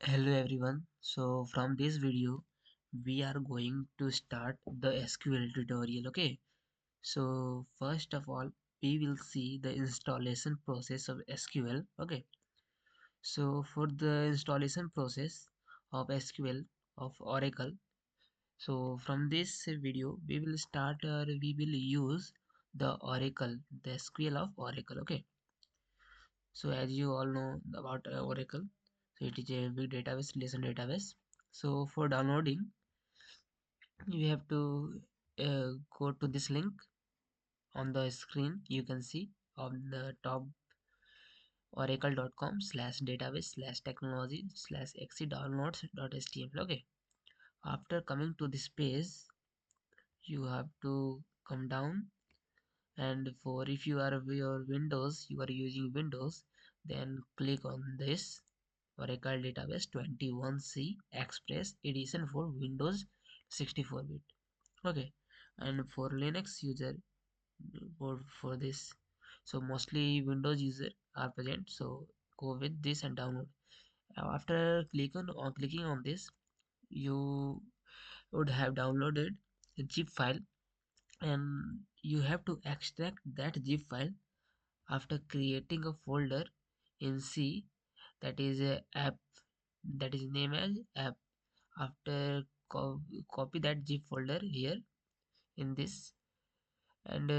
Hello everyone. So from this video we are going to start the SQL tutorial. Okay. So first of all we will see the installation process of SQL. Okay. So for the installation process of SQL of Oracle. So from this video we will start we will use the Oracle, the SQL of Oracle. Okay. So as you all know about Oracle, so it is a big database, relation database. So for downloading, you have to go to this link on the screen. You can see on the top oracle.com/database/technology/exe downloads.html. Okay. After coming to this page, you have to come down, and for if you are your Windows, you are using Windows, then click on this Oracle Database 21C Express Edition for Windows 64-bit. Okay, and for Linux user, for this, so mostly Windows user are present, so go with this and download. After clicking on this, you would have downloaded a zip file, and you have to extract that zip file after creating a folder in C, that is a app, that is named as app. After copy that zip folder here in this, and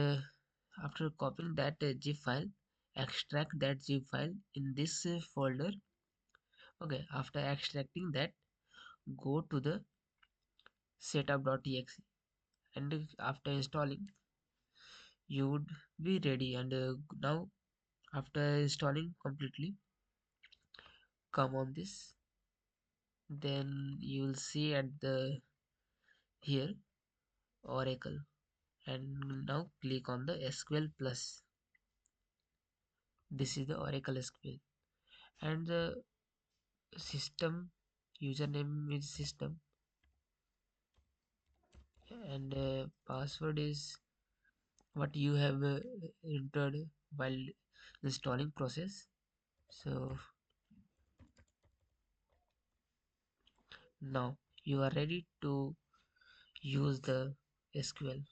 after copying that zip file, extract that zip file in this folder. Okay, after extracting that, go to the setup.exe, and after installing you would be ready. And now after installing completely, come on this, then you will see at the here Oracle, and now click on the SQL plus. This is the Oracle SQL, and the system username is system, and password is what you have entered while installing process. So now you are ready to use the SQL.